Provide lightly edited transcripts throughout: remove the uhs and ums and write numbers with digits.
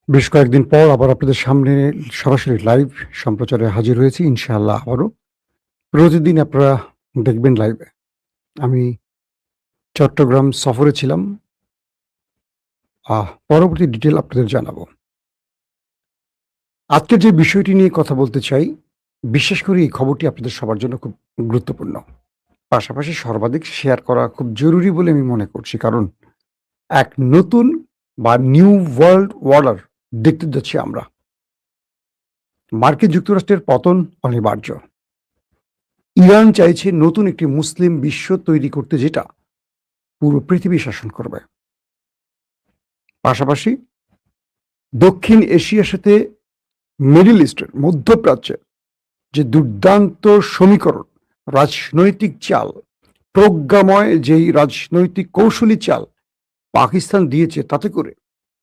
বেশ কয়েকদিন পর আবার আপনাদের সামনে সরাসরি লাইভ সম্প্রচারে হাজির হয়েছি ইনশাআল্লাহ আবারও। প্রতিদিন আপনারা দেখবেন লাইভে। আমি চট্টগ্রাম সফরে ছিলাম। পরবর্তী ডিটেইল আপনাদের জানাবো। আজকের যে বিষয়টি নিয়ে কথা বলতে চাই, বিশেষ করে এই খবরটি আপনাদের সবার জন্য খুব গুরুত্বপূর্ণ। পাশাপাশি সর্বাধিক শেয়ার করা খুব জরুরি বলে আমি মনে করছি। কারণ এক নতুন বা নিউ ওয়ার্ল্ড অর্ডার দেখতে যাচ্ছি আমরা। মার্কিন যুক্তরাষ্ট্রের পতন অনিবার্য। ইরান চাইছে নতুন একটি মুসলিম বিশ্ব তৈরি করতে, যেটা পুরো পৃথিবী শাসন করবে। পাশাপাশি দক্ষিণ এশিয়ার সাথে মিডল ইস্টের, মধ্যপ্রাচ্যের যে দুর্দান্ত সমীকরণ, রাজনৈতিক চাল, প্রজ্ঞাময় যেই রাজনৈতিক কৌশলী চাল পাকিস্তান দিয়েছে, তাতে করে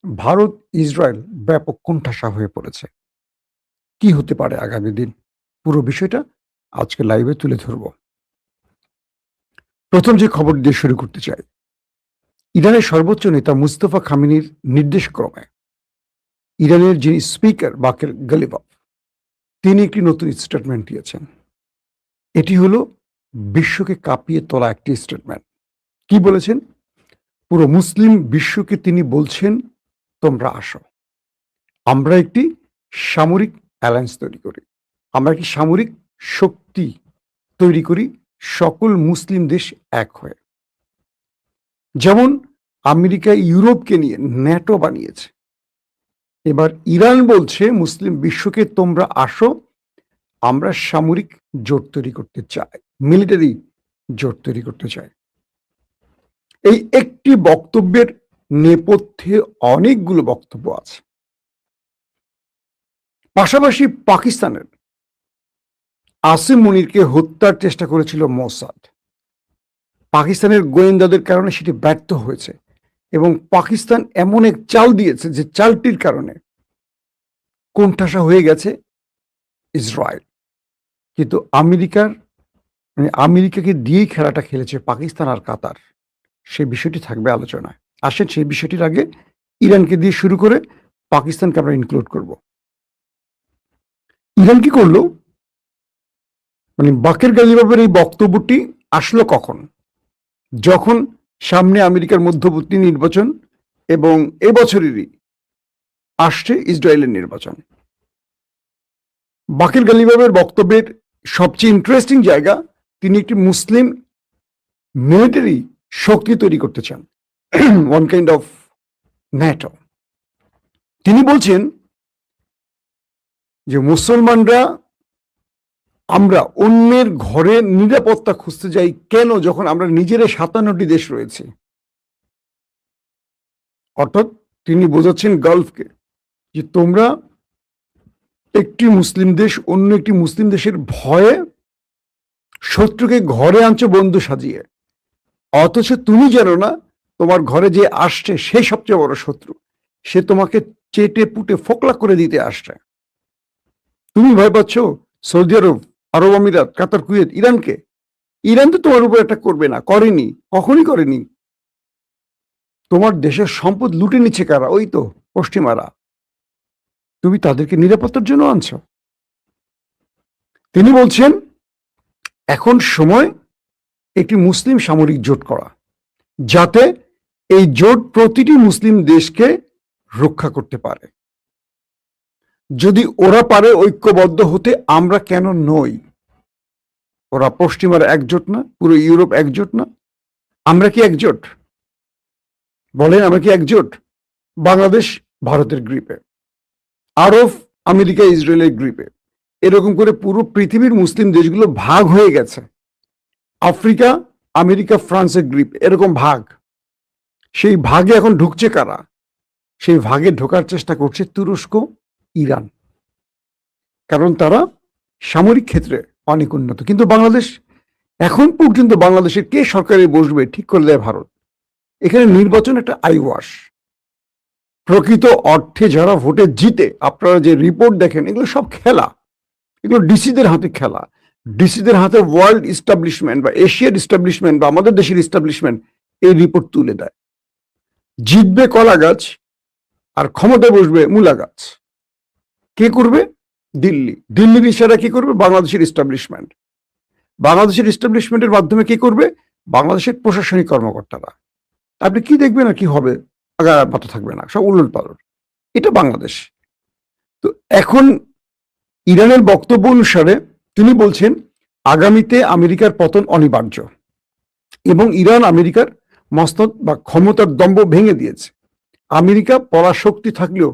ভারত ইসরায়েল ব্যাপক কোণঠাসা হয়ে পড়েছে। কি হতে পারে আগামী দিন, পুরো বিষয়টা আজকে লাইভে তুলে ধরব। প্রথম যে খবর দিয়ে শুরু করতে চাই, ইরানের সর্বোচ্চ নেতা মুস্তফা খামেনির নির্দেশক্রমে ইরানের যিনি স্পিকার বাকের গালিবাফ, তিনি একটি নতুন স্টেটমেন্ট দিয়েছেন। এটি হলো বিশ্বকে কাঁপিয়ে তোলা একটি স্টেটমেন্ট। কি বলেছেন? পুরো মুসলিম বিশ্বকে তিনি বলছেন, তোমরা আসো, আমরা একটি সামরিক অ্যালায়েন্স তৈরি করি, আমরা একটি সামরিক শক্তি তৈরি করি, সকল মুসলিম দেশ এক হয়ে। যেমন আমেরিকা ইউরোপকে নিয়ে ন্যাটো বানিয়েছে, এবার ইরান বলছে মুসলিম বিশ্বকে তোমরা আসো, আমরা সামরিক জোট তৈরি করতে চাই, মিলিটারি জোট তৈরি করতে চাই। এই একটি বক্তব্যের নেপথ্যে অনেকগুলো বক্তব্য আছে। পাশাপাশি পাকিস্তানের আসিম মনিরকে হত্যার চেষ্টা করেছিল মোসাদ। পাকিস্তানের গোয়েন্দাদের কারণে সেটি ব্যর্থ হয়েছে এবং পাকিস্তান এমন এক চাল দিয়েছে যে চালটির কারণে কোণঠাসা হয়ে গেছে ইসরায়েল। কিন্তু আমেরিকাকে দিয়েই খেলাটা খেলেছে পাকিস্তান আর কাতার। সেই বিষয়টি থাকবে আলোচনায়। আসেন সেই বিষয়টির আগে ইরানকে দিয়ে শুরু করে পাকিস্তানকে আমরা ইনক্লুড করব। ইরান কি করলো? বাকের গালিবাফের এই বক্তব্যটি আসলো কখন? যখন সামনে আমেরিকার মধ্যবর্তী নির্বাচন এবং এবছরেরই আসছে ইসরায়েলের নির্বাচন। বাকের গালিবাফের বক্তব্যের সবচেয়ে ইন্টারেস্টিং জায়গা, তিনি একটি মুসলিম মিলিটারি শক্তি তৈরি করতে চান, ওয়ান কাইন্ড অফ ন্যাটো। তিনি বলছেন যে মুসলমানরা, আমরা অন্যের ঘরে নিরাপত্তা খুঁজতে যাই কেন, যখন আমরা নিজেরা 57টি দেশ রয়েছে। অর্থাৎ তিনি বোঝাচ্ছেন গালফকে যে তোমরা একটি মুসলিম দেশ অন্য একটি মুসলিম দেশের ভয়ে শত্রুকে ঘরে আনছো বন্ধু সাজিয়ে, অথচ তুমি জানো না তোমার ঘরে যে আসছে সে সবচেয়ে বড় শত্রু, সে তোমাকে চেটে পুটে ফোকলা করে দিতে আসছে। তুমি ভয় পাচ্ছ সৌদি আরব, আরব আমিরাত, কাতার, কুয়েত, ইরানকে। ইরান তো তোমার উপর এটা করবে না, করেনি, কখনই করেনি। তোমার দেশের সম্পদ লুটে নিচ্ছে কারা? ওই তো পশ্চিমারা। তুমি তাদেরকে নিরাপত্তার জন্য আনছো। তিনি বলছেন এখন সময় একটি মুসলিম সামরিক জোট করা, যাতে এই জোট প্রতিটি মুসলিম দেশকে রক্ষা করতে পারে। যদি ওরা পারে ঐক্যবদ্ধ হতে, আমরা কেন নই? ওরা পশ্চিমারা একজোট না? পুরো ইউরোপ একজোট না? আমরা কি একজোট? বলেন, আমরা কি একজোট? বাংলাদেশ ভারতের গ্রিপে, আরব আমেরিকা ইসরায়েলের গ্রিপে, এরকম করে পুরো পৃথিবীর মুসলিম দেশগুলো ভাগ হয়ে গেছে। আফ্রিকা, আমেরিকা, ফ্রান্সের গ্রিপ, এরকম ভাগ। সেই ভাগে এখন ঢুকছে কারা? সেই ভাগে ঢোকার চেষ্টা করছে তুরস্ক, ইরান, কারণ তারা সামরিক ক্ষেত্রে অনেক উন্নত। কিন্তু বাংলাদেশ, এখন পর্যন্ত বাংলাদেশের কে সরকারে বসবে ঠিক করে দেয় ভারত। এখানে নির্বাচন একটা আইওয়াশ। প্রকৃত অর্থে যারা ভোটে জিতে, আপনারা যে রিপোর্ট দেখেন, এগুলো সব খেলা, এগুলো ডিসিদের হাতে খেলা। ডিসিদের হাতে ওয়ার্ল্ড ইস্টাবলিশমেন্ট বা এশিয়ার ইস্টাবলিশমেন্ট বা আমাদের দেশের ইস্টাবলিশমেন্ট এই রিপোর্ট তুলে দেয়। জিতবে কলা গাছ, আর ক্ষমতায় বসবে মূলা গাছ। কে করবে? দিল্লি। দিল্লির ইশারা কি করবে? বাংলাদেশের এস্টাবলিশমেন্ট। বাংলাদেশের এস্টাবলিশমেন্টের মাধ্যমে কি করবে? বাংলাদেশের প্রশাসনিক কর্মকর্তারা। আপনি কি দেখবেন আর কি হবে? আগা মাথা থাকবে না, সব উলট পালট। এটা বাংলাদেশ। তো এখন ইরানের বক্তব্য অনুসারে তিনি বলছেন আগামীতে আমেরিকার পতন অনিবার্য এবং ইরান আমেরিকার মসনদ বা ক্ষমতার দম্ভ ভেঙে দিয়েছে। আমেরিকা পরাশক্তি থাকলেও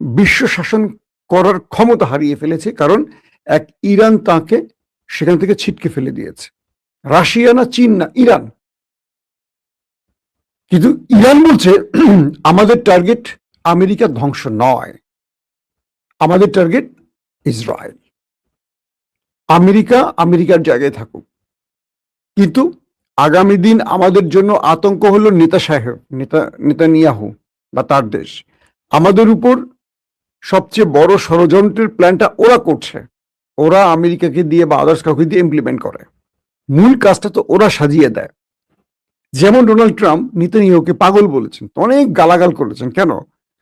বিশ্ব শাসন করার ক্ষমতা হারিয়ে ফেলেছে, কারণ এক ইরান তাকে সেখান থেকে ছিটকে ফেলে দিয়েছে। রাশিয়া না, চীন না, ইরান। কিন্তু ইরান বলছে আমাদের টার্গেট আমেরিকা ধ্বংস নয়, আমাদের টার্গেট ইসরায়েল। আমেরিকা আমেরিকার জায়গায় থাকুক, কিন্তু আগামী দিন আমাদের জন্য আতঙ্ক হলো নেতানিয়াহু বা তার দেশ। আমাদের উপর সবচেয়ে বড় ষড়যন্ত্রের প্ল্যানটা ওরা করছে। ওরা আমেরিকাকে দিয়ে বা আদার্স কাউকে দিয়ে ইমপ্লিমেন্ট করে। মূল কাজটা তো ওরা সাজিয়ে দেয়। যেমন ডোনাল্ড ট্রাম্প নেতানিয়াহুকে পাগল বলেছেন, অনেক গালাগাল করেছেন। কেন?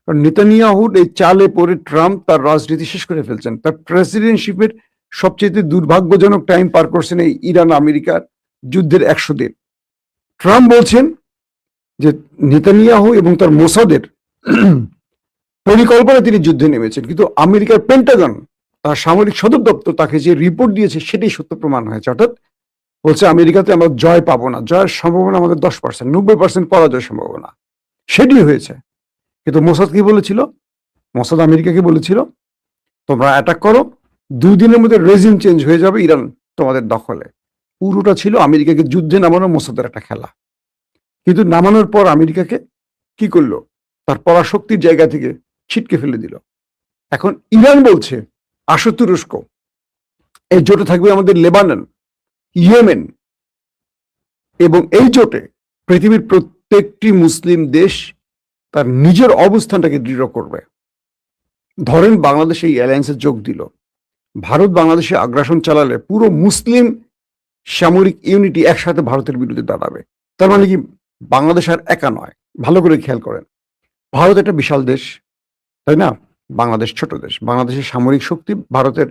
কারণ নেতানিয়াহুর এই চালে পড়ে ট্রাম্প তার রাজনীতি শেষ করে ফেলছেন। তার প্রেসিডেন্টশিপের সবচেয়ে দুর্ভাগ্যজনক টাইম পার করছেন এই ইরান আমেরিকার যুদ্ধের 100 দিন। ট্রাম্প বলছেন যে নেতানিয়াহু এবং তার মোসাদের পরিকল্পনা তিনি যুদ্ধে নেমেছেন, কিন্তু আমেরিকার পেন্টাগন, তার সামরিক সদর দপ্তর তাকে যে রিপোর্ট দিয়েছে সেটাই সত্য প্রমাণ হয়েছে। অর্থাৎ বলছে আমেরিকাতে আমরা জয় পাবো না, জয়ের সম্ভাবনা আমাদের 10%, 90% পরাজয় সম্ভাবনা, সেটি হয়েছে। কিন্তু মোসাদ কি বলেছিল? মোসাদ আমেরিকাকে বলেছিল তোমরা অ্যাটাক করো, 2 দিনের মধ্যে রেজিম চেঞ্জ হয়ে যাবে, ইরান তোমাদের দখলে। পুরোটা ছিল আমেরিকাকে যুদ্ধে নামানো মোসাদের একটা খেলা। কিন্তু নামানোর পর আমেরিকাকে কি করলো? তার পরাশক্তির জায়গা থেকে ছিটকে ফেলে দিল। এখন ইরান বলছে আসো তুরস্ক, এই জোটে থাকবে আমাদের লেবানন, ইয়েমেন, এবং এই জোটে পৃথিবীর প্রত্যেকটি মুসলিম দেশ তার নিজের অবস্থানটাকে দৃঢ় করবে। ধরেন বাংলাদেশ এই অ্যালায়েন্সে যোগ দিল, ভারত বাংলাদেশে আগ্রাসন চালালে পুরো মুসলিম সামরিক ইউনিটি একসাথে ভারতের বিরুদ্ধে দাঁড়াবে। তার মানে কি বাংলাদেশ আর একা নয়। ভালো করে খেয়াল করেন, ভারত একটা বিশাল দেশ, তাই না? বাংলাদেশ ছোট দেশ। বাংলাদেশের সামরিক শক্তি ভারতের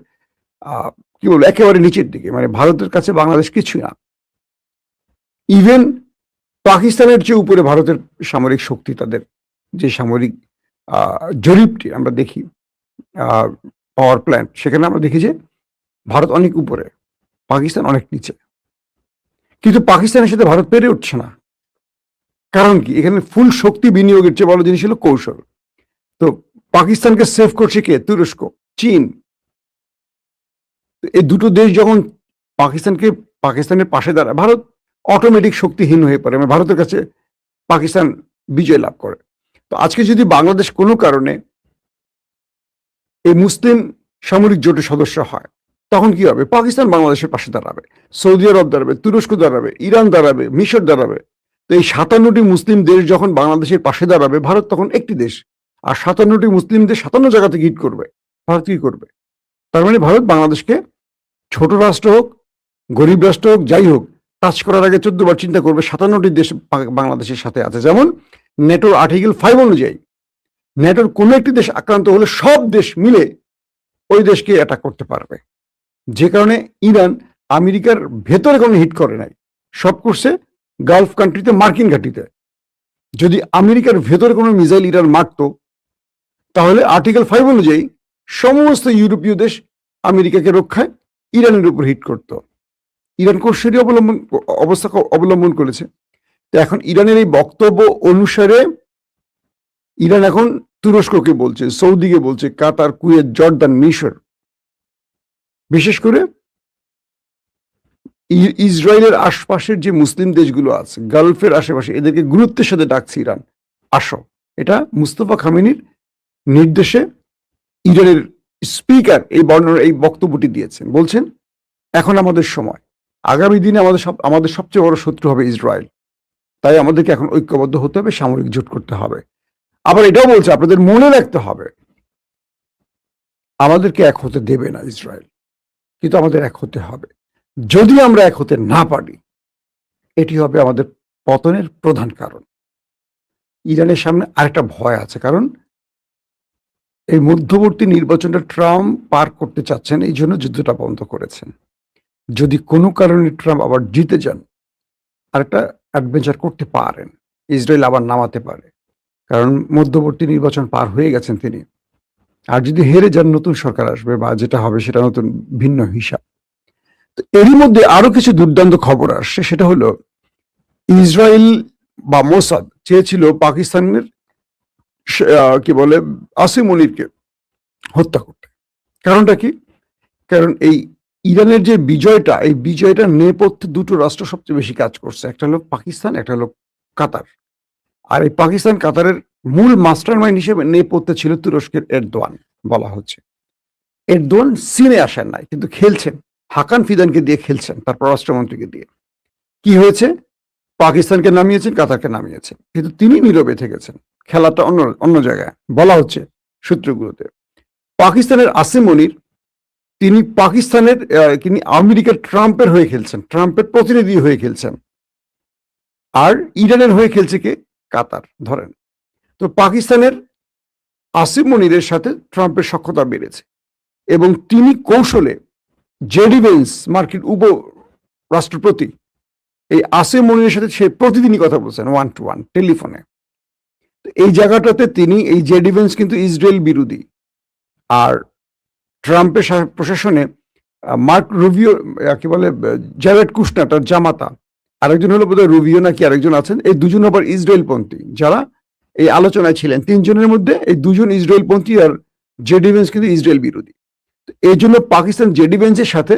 কি বলবো একেবারে নিচের দিকে, মানে ভারতের কাছে বাংলাদেশ কিছুই না। ইভেন পাকিস্তানের চেয়ে উপরে ভারতের সামরিক শক্তি, তাদের যে সামরিক জরিপটি আমরা দেখি, পাওয়ার প্ল্যান্ট, সেখানে আমরা দেখি যে ভারত অনেক উপরে, পাকিস্তান অনেক নিচে। কিন্তু পাকিস্তানের সাথে ভারত পেরে উঠছে না। কারণ কি? এখানে ফুল শক্তি বিনিয়োগের চেয়ে বড় জিনিস হলো কৌশল। তো পাকিস্তানকে সেভ করছে কে? তুরস্ক, চীন। এই দুটো দেশ যখন পাকিস্তানের পাশে দাঁড়ায়, ভারত অটোমেটিক শক্তিহীন হয়ে পড়ে, মানে ভারতের কাছে পাকিস্তান বিজয় লাভ করে। তো আজকে যদি বাংলাদেশ কোনো কারণে এই মুসলিম সামরিক জোটের সদস্য হয়, তখন কি হবে? পাকিস্তান বাংলাদেশের পাশে দাঁড়াবে, সৌদি আরব দাঁড়াবে, তুরস্ক দাঁড়াবে, ইরান দাঁড়াবে, মিশর দাঁড়াবে। তো এই 57টি মুসলিম দেশ যখন বাংলাদেশের পাশে দাঁড়াবে, ভারত তখন একটি দেশ। আর 57টি মুসলিম দেশ 57 জায়গা থেকে হিট করবে, ভারত কি করবে? তার মানে ভারত বাংলাদেশকে ছোট রাষ্ট্র হোক, গরিব রাষ্ট্র হোক, যাই হোক, টাচ করার আগে 14 বার চিন্তা করবে। 57টি দেশ বাংলাদেশের সাথে আছে। যেমন নেটোর আর্টিকেল 5 অনুযায়ী নেটোর কোনো একটি দেশ আক্রান্ত হলে সব দেশ মিলে ওই দেশকে অ্যাটাক করতে পারবে। যে কারণে ইরান আমেরিকার ভেতরে কোনো হিট করে নাই, সব করছে গালফ কান্ট্রিতে, মার্কিন ঘাঁটিতে। যদি আমেরিকার ভেতরে কোনো মিসাইল ইরান মারত, তাহলে আর্টিকেল 5 অনুযায়ী সমস্ত ইউরোপীয় দেশ আমেরিকাকে রক্ষায় ইরানের উপর হিট করত। ইরান কৌশলী অবস্থা অবলম্বন করেছে। তো এখন ইরানের এই বক্তব্য অনুসারে ইরান এখন তুরস্ককে বলছে, সৌদিকে বলছে, কাতার, কুয়েত, জর্দান, মিশর, বিশেষ করে ইসরায়েলের আশপাশের যে মুসলিম দেশগুলো আছে, গালফের আশেপাশে, এদেরকে গুরুত্বের সাথে ডাকছে ইরান, আসো। এটা মুস্তফা খামেনির নির্দেশে ইরানের স্পিকার এই বক্তব্যটি দিয়েছেন। বলছেন এখন আমাদের সময়, আগামী দিনে আমাদের সবচেয়ে বড় শত্রু হবে ইসরায়েল। তাই আমাদেরকে এখন ঐক্যবদ্ধ হতে হবে, সামরিক জোট করতে হবে। আবার এটাও বলছে আপনাদের মনে রাখতে হবে আমাদেরকে এক হতে দেবে না ইসরায়েল, কিন্তু আমাদের এক হতে হবে। যদি আমরা এক হতে না পারি, এটি হবে আমাদের পতনের প্রধান কারণ। ইরানের সামনে আরেকটা ভয় আছে, কারণ এই মধ্যবর্তী নির্বাচনটা ট্রাম্প পার করতে চাচ্ছেন, এই জন্য যুদ্ধটা বন্ধ করেছেন। যদি কোনো কারণে ট্রাম্প আবার জিতে যান, আরেকটা অ্যাডভেঞ্চার করতে পারেন, ইসরায়েল আবার নামাতে পারে, কারণ মধ্যবর্তী নির্বাচন পার হয়ে গেছেন তিনি। আর যদি হেরে যান, নতুন সরকার আসবে বা যেটা হবে সেটা নতুন ভিন্ন হিসাব। তো এরই মধ্যে আরো কিছু দুর্দান্ত খবর আসছে, সেটা হলো ইসরায়েল বা মোসাদ চেয়েছিল পাকিস্তানের কি বলে আসিম মনিরকে হত্যা করতে। কারণটা কি? কারণ এই ইরানের যে বিজয়টা, এই বিজয়টার নেপথ্যে দুটো রাষ্ট্র সবচেয়ে বেশি কাজ করছে, একটা হলো পাকিস্তান, একটা হলো কাতার। আর এই পাকিস্তান কাতারের মূল মাস্টার মাইন্ড হিসেবে নেপথ্যে ছিল তুরস্কের এরদোয়ান বলা হচ্ছে। এরদোয়ান সিনে আসেন নাই, কিন্তু খেলছেন, হাকান ফিদানকে দিয়ে খেলছেন, তার পররাষ্ট্রমন্ত্রীকে দিয়ে। কি হয়েছে? পাকিস্তানকে নামিয়েছেন, কাতারকে নামিয়েছেন, কিন্তু তিনি নীরবে থেকেছেন। খেলাটা অন্য অন্য জায়গায় বলা হচ্ছে সূত্রগুলোতে। পাকিস্তানের আসিম মনির, তিনি পাকিস্তানের তিনি আমেরিকার ট্রাম্পের হয়ে খেলছেন, ট্রাম্পের প্রতিনিধি হয়ে খেলছেন। আর ইরানের হয়ে খেলছে কে? কাতার। ধরেন তো পাকিস্তানের আসিম মনিরের সাথে ট্রাম্পের সখ্যতা বেড়েছে এবং তিনি কৌশলে জেডি ভেন্স, মার্কিন উপ রাষ্ট্রপতি, এই আসিম মনিরের সাথে সে প্রতিদিনই কথা বলছেন, 1 to 1 টেলিফোনে। এই জায়গাটাতে তিনি, এই জেডি ভেন্স কিন্তু ইসরায়েল বিরোধী। আর ট্রাম্পের প্রশাসনে মার্ক রুবিও, কি বলে, জ্যারেড কুশনার তার জামাতা, আরেকজন হলো বোধহয় রুবিও নাকি আরেকজন আছেন, এই দুজন আবার ইসরায়েলপন্থী যারা এই আলোচনায় ছিলেন। তিনজনের মধ্যে এই দুজন ইসরায়েলপন্থী, আর জেডি ভেন্স কিন্তু ইসরায়েল বিরোধী। এই জন্য পাকিস্তান জেডি ভেন্সের সাথে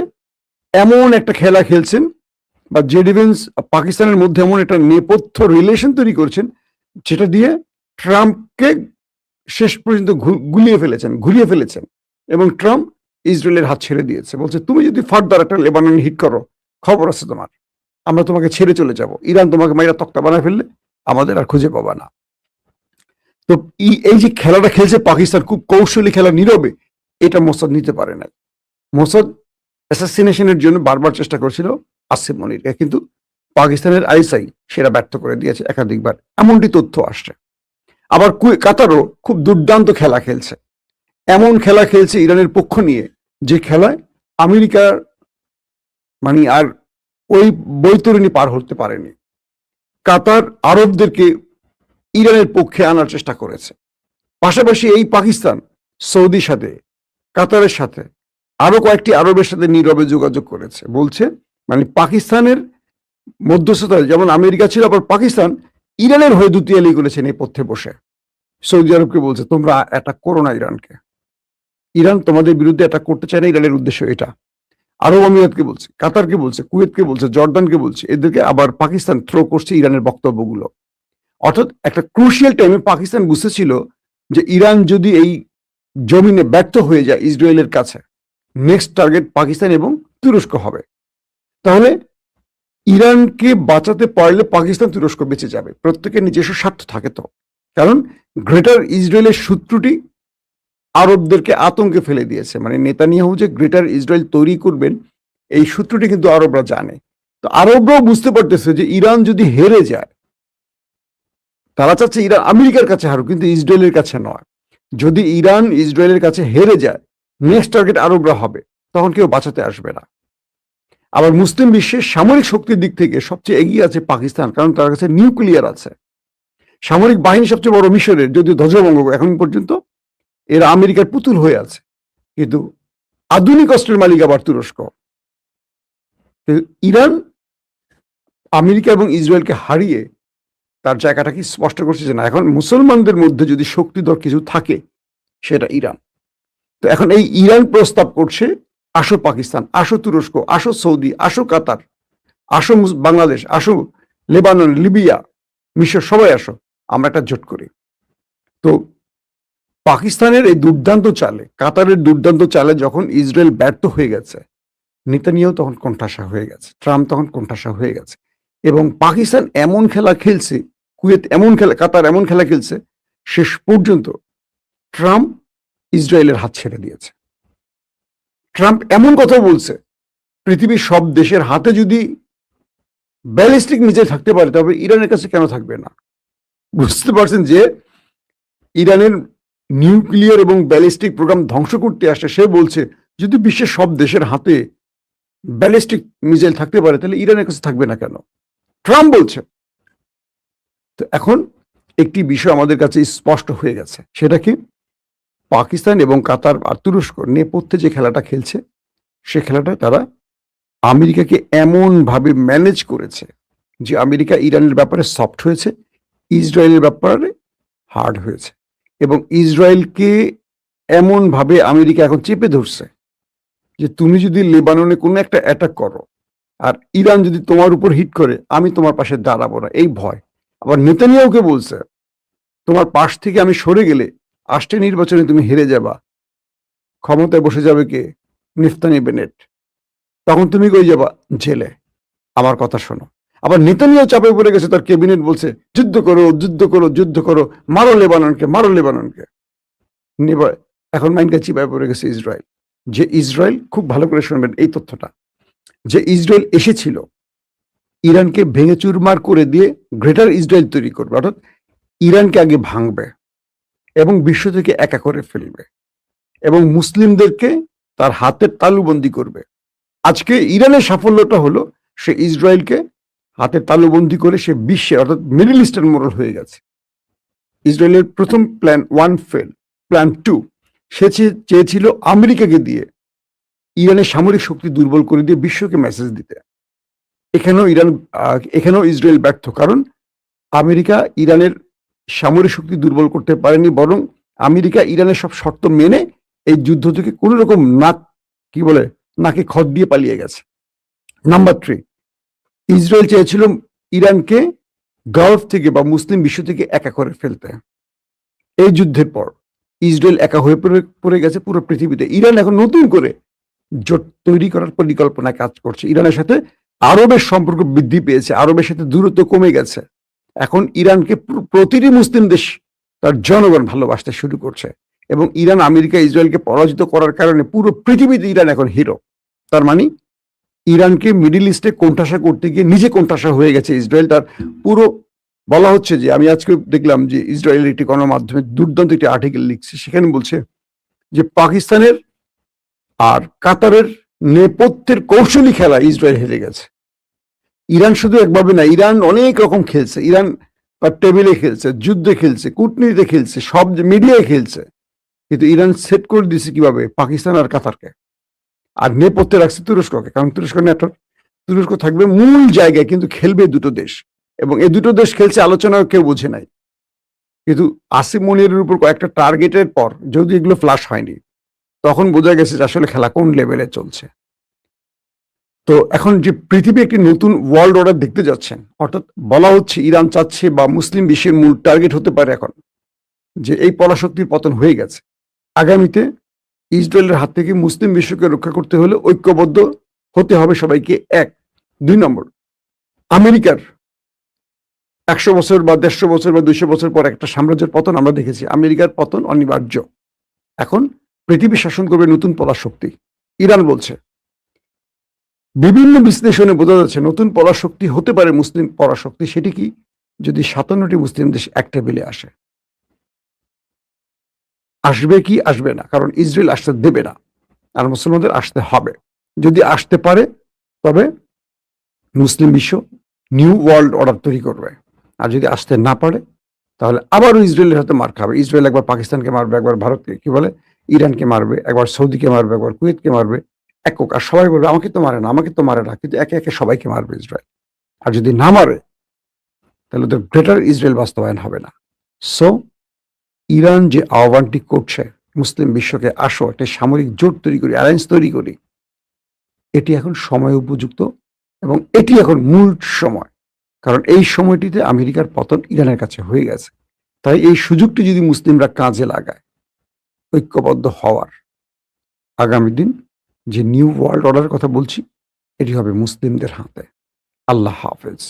এমন একটা খেলা খেলছেন, বা জেডি ভেন্স পাকিস্তানের মধ্যে এমন একটা নেপথ্য রিলেশন তৈরি করছেন, যেটা দিয়ে ট্রাম্পকে শেষ পর্যন্ত ঘুরিয়ে ফেলেছেন। এবং ট্রাম্প ইসরায়েলের হাত ছেড়ে দিয়েছে, বলছে তুমি যদি ফার্দার একটা লেবানন হিট করো, খবর আছে তোমার, আমরা তোমাকে ছেড়ে চলে যাব, ইরান তোমাকে মাইরা তক্তা বানায় ফেললে আমাদের আর খুঁজে পাবা না। তো এই যে খেলাটা খেলছে পাকিস্তান, খুব কৌশলী খেলা, নীরবে, এটা মোসাদ নিতে পারে না। মোসাদ অ্যাসাসিনেশনের জন্য বারবার চেষ্টা করেছিল আসিম মনিরকে, কিন্তু পাকিস্তানের আইএসআই সেটা ব্যর্থ করে দিয়েছে একাধিকবার, এমনটি তথ্য আসছে। আবার কাতারও খুব দুর্দান্ত খেলা খেলছে, এমন খেলা খেলছে ইরানের পক্ষ নিয়ে, যে খেলায় আমেরিকার মানে আর ওই বৈতরণী পার হতে পারেনি। কাতার আরবদেরকে ইরানের পক্ষে আনার চেষ্টা করেছে। পাশাপাশি এই পাকিস্তান সৌদির সাথে, কাতারের সাথে, আরো কয়েকটি আরবের সাথে নীরবে যোগাযোগ করেছে, বলছে মানে পাকিস্তানের মধ্যস্থতায় যেমন আমেরিকা ছিল, আবার পাকিস্তান ইরানের হয়ে দুতিয়ালি করেছে নেপথ্যে বসে। সৌদি আরবকে বলছে তোমরা অ্যাটাক করো না ইরানকে, ইরান তোমাদের বিরুদ্ধে অ্যাটাক করতে চায় না, ইরানের উদ্দেশ্য এটা। আরব আমিরাতকে বলছে, কাতারকে বলছে, কুয়েতকে বলছে, জর্দানকে বলছে, এদেরকে আবার পাকিস্তান থ্রো করছে ইরানের বক্তব্যগুলো। অর্থাৎ একটা ক্রুশিয়াল টাইমে পাকিস্তান বুঝতেছিল যে ইরান যদি এই জমিনে ব্যর্থ হয়ে যায় ইসরায়েলের কাছে, নেক্সট টার্গেট পাকিস্তান এবং তুরস্ক হবে। তাহলে ইরানকে বাঁচাতে পারলে পাকিস্তান, তুরস্ক বেঁচে যাবে, প্রত্যেকের নিজস্ব স্বার্থ থাকে তো। কারণ গ্রেটার ইসরায়েলের সূত্রটি আরবদেরকে আতঙ্কে ফেলে দিয়েছে, মানে নেতানিয়াহু যে গ্রেটার ইসরায়েল তৈরি করবেন, এই সূত্রটি কিন্তু আরবরা জানে। তো আরবরাও বুঝতে পারতেছে যে ইরান যদি হেরে যায়, তারা চাচ্ছে ইরান আমেরিকার কাছে হারুক, কিন্তু ইসরায়েলের কাছে নয়। যদি ইরান ইসরায়েলের কাছে হেরে যায়, নেক্সট টার্গেট আরবরা হবে, তখন কেউ বাঁচাতে আসবে না। আবার মুসলিম বিশ্বের সামরিক শক্তির দিক থেকে সবচেয়ে এগিয়ে আছে পাকিস্তান, কারণ তার কাছে নিউক্লিয়ার আছে। সামরিক বাহিনী সবচেয়ে বড় মিশরের, যদিও ধ্বজভঙ্গ এখন পর্যন্ত, এরা আমেরিকার পুতুল হয়ে আছে। কিন্তু আধুনিক অস্ত্রের মালিক আবার তুরস্ক। ইরান আমেরিকা এবং ইসরায়েলকে হারিয়ে তার জায়গাটা কি স্পষ্ট করছে যে না, এখন মুসলমানদের মধ্যে যদি শক্তিধর কিছু থাকে সেটা ইরান। তো এখন এই ইরান প্রস্তাব করছে, আসো পাকিস্তান, আসো তুরস্ক, আসো সৌদি, আসো কাতার, আসো বাংলাদেশ, আসো লেবানন, লিবিয়া, মিশর, সবাই আসো, আমরা একটা জোট করি। তো পাকিস্তানের এই দুর্দান্ত চালে, কাতারের দুর্দান্ত চালে যখন ইসরায়েল ব্যর্থ হয়ে গেছে, নেতানিয়াহু তখন কোণঠাসা হয়ে গেছে, ট্রাম্প তখন কোণঠাসা হয়ে গেছে, এবং পাকিস্তান এমন খেলা খেলছে, কুয়েত এমন খেলা, কাতার এমন খেলা খেলছে, শেষ পর্যন্ত ট্রাম্প ইসরায়েলের হাত ছেড়ে দিয়েছে। ট্রাম্প এমন কথা বলছে, পৃথিবীর সব দেশের হাতে যদি ব্যালিস্টিক মিসাইল থাকতে পারে, তবে ইরানের কাছে কেন থাকবে না? বুঝতে পারছেন যে ইরানের নিউক্লিয়ার এবং ব্যালিস্টিক প্রোগ্রাম ধ্বংস করতে আসে, সে বলছে যদি বিশ্বের সব দেশের হাতে ব্যালিস্টিক মিসাইল থাকতে পারে তাহলে ইরানের কাছে থাকবে না কেন? ট্রাম্প বলছে। তো এখন একটি বিষয় আমাদের কাছে স্পষ্ট হয়ে গেছে, সেটা কি? পাকিস্তান এবং কাতার আর তুরস্ক নেপথ্যে যে খেলাটা খেলছে, সে খেলাটা তারা আমেরিকাকে এমন ভাবে ম্যানেজ করেছে যে আমেরিকা ইরানের ব্যাপারে সফট হয়েছে, ইসরায়েলের ব্যাপারে হার্ড হয়েছে, এবং ইসরায়েলকে এমন ভাবে আমেরিকা এখন চেপে ধরছে যে তুমি যদি লেবাননে কোনো একটা অ্যাটাক করো আর ইরান যদি তোমার উপর হিট করে, আমি তোমার পাশে দাঁড়াবো না, এই ভয়। আবার নেতানিয়াহুকে বলছে তোমার পাশ থেকে আমি সরে গেলে আসছে নির্বাচনে তুমি হেরে যাবা, ক্ষমতায় বসে যাবে কে? নিফতানি বেনেট, তখন তুমি কই যাবা? জেলে। আমার কথা শোনো। আবার নেতানিয়াহু চাপে পড়ে গেছে, তার ক্যাবিনেট বলছে যুদ্ধ করো, যুদ্ধ করো, যুদ্ধ করো, মারো লেবাননকে, মারো লেবাননকে। এখন মাইনকা চিপায় পড়ে গেছে ইসরায়েল। যে ইসরায়েল, খুব ভালো করে শুনবেন এই তথ্যটা, যে ইসরায়েল এসেছিল ইরানকে ভেঙে চুরমার করে দিয়ে গ্রেটার ইসরায়েল তৈরি করবে, অর্থাৎ ইরানকে আগে ভাঙবে এবং বিশ্ব থেকে একা করে ফেলবে এবং মুসলিমদেরকে তার হাতের তালুবন্দি করবে। আজকে ইরানের সাফল্যটা হলো সে ইসরায়েলকে হাতে তালুবন্দি করে সে বিশ্বে, অর্থাৎ মিডল ইস্টের মোড়ল হয়ে গেছে। ইসরায়েলের প্রথম প্ল্যান 1 ফেল, প্ল্যান 2 সে চেয়েছিল আমেরিকাকে দিয়ে ইরানের সামরিক শক্তি দুর্বল করে দিয়ে বিশ্বকে মেসেজ দিতে। এখানেও ইসরায়েল ব্যর্থ, কারণ আমেরিকা ইরানের সামরিক শক্তি দুর্বল করতে পারেনি, বরং আমেরিকা ইরানের সব শর্ত মেনে এই যুদ্ধ থেকে কোন রকম নাকে খত দিয়ে পালিয়ে গেছে। নাম্বার 3, ইসরায়েল চেয়েছিল ইরানকে গালফ থেকে বা মুসলিম বিশ্ব থেকে একা করে ফেলতে। এই যুদ্ধের পর ইসরায়েল একা হয়ে পড়ে গেছে পুরো পৃথিবীতে। ইরান এখন নতুন করে জোট তৈরি করার পরিকল্পনায় কাজ করছে। ইরানের সাথে আরবের সম্পর্ক বৃদ্ধি পেয়েছে, আরবের সাথে দূরত্ব কমে গেছে। এখন ইরানকে প্রতিটি মুসলিম দেশ তার জনগণ ভালোবাসতে শুরু করছে, এবং ইরান আমেরিকা ইসরায়েলকে পরাজিত করার কারণে পুরো পৃথিবীতে ইরান এখন হিরো। তার মানে ইরানকে মিডিল ইস্টে কোণঠাসা করতে গিয়ে নিজে কোণঠাসা হয়ে গেছে ইসরায়েল। তার পুরো বলা হচ্ছে যে, আমি আজকে দেখলাম যে ইসরায়েলের একটি গণমাধ্যমে দুর্দান্ত একটি আর্টিকেল লিখছে, সেখানে বলছে যে পাকিস্তানের আর কাতারের নেপথ্যের কৌশলী খেলা ইসরায়েল হেরে গেছে। ইরান শুধু একভাবে না, ইরান অনেক রকম খেলছে। ইরান টেবিলে খেলছে, যুদ্ধে খেলছে, কূটনীতিতে খেলছে, সব মিডিয়ায় খেলছে, কিন্তু ইরান সেট করে দিয়েছে কিভাবে? পাকিস্তান আর কাতারকে, আর নেপথ্যে রাখছে তুরস্ককে, কারণ তুরস্ক থাকবে মূল জায়গায়, কিন্তু খেলবে দুটো দেশ, এবং এই দুটো দেশ খেলছে আলোচনা কেউ বোঝে নাই। কিন্তু আসিফ মনিরের উপর কয়েকটা টার্গেটের পর, যদি এগুলো ফ্লাশ হয়নি, তখন বোঝা গেছে যে আসলে খেলা কোন লেভেলে চলছে। তো এখন যে পৃথিবী একটি নতুন ওয়ার্ল্ড অর্ডার দেখতে যাচ্ছেন, অর্থাৎ বলা হচ্ছে ইরান চাচ্ছে বা মুসলিম বিশ্বের মূল টার্গেট হতে পারে এখন যে এই পরাশক্তির পতন হয়ে গেছে। আগামীতে ইসরায়েলের হাত থেকে মুসলিম বিশ্বকে রক্ষা করতে হলে ঐক্যবদ্ধ হতে হবে সবাইকে। 1, 2 নম্বর, আমেরিকার 100 বছর বা 150 বছর বা 200 বছর পর একটা সাম্রাজ্যের পতন আমরা দেখেছি। আমেরিকার পতন অনিবার্য। এখন পৃথিবী শাসন করবে নতুন পরাশক্তি। ইরান বলছে, বিভিন্ন বিশ্লেষণে বোঝা যাচ্ছে নতুন পরাশক্তি হতে পারে মুসলিম পরাশক্তি। সেটি কি? যদি 57টি মুসলিম দেশ এক টেবিলে আসে। আসবে কি আসবে না, কারণ ইসরায়েল আসতে দেবে না, আর মুসলমানদের আসতে হবে। যদি আসতে পারে তবে মুসলিম বিশ্ব নিউ ওয়ার্ল্ড অর্ডার তৈরি করবে, আর যদি আসতে না পারে তাহলে আবারও ইসরায়েলের হাতে মার খাবে। ইসরায়েল একবার পাকিস্তানকে মারবে, একবার ভারতকে ইরানকে মারবে, একবার সৌদিকে মারবে, একবার কুয়েতকে মারবে, একক। আর সবাই বলবে আমাকে তো মারে না, আমাকে তো মারে না, কিন্তু একে একে সবাইকে মারবে ইসরায়েল। আর যদি না মারে তাহলে ওদের গ্রেটার ইসরায়েল বাস্তবায়ন হবে না। সো ইরান যে আহ্বানটি করছে মুসলিম বিশ্বকে, আসো একটা সামরিক জোট তৈরি করি, অ্যালায়েন্স তৈরি করি, এটি এখন সময় উপযুক্ত, এবং এটি এখন মূল সময়। কারণ এই সময়টিতে আমেরিকার পতন ইরানের কাছে হয়ে গেছে। তাই এই সুযোগটি যদি মুসলিমরা কাজে লাগায় ঐক্যবদ্ধ হওয়ার, আগামী দিন যে নিউ ওয়ার্ল্ড অর্ডারের কথা বলছি, এটি হবে মুসলিমদের হাতে। আল্লাহ হাফেজ।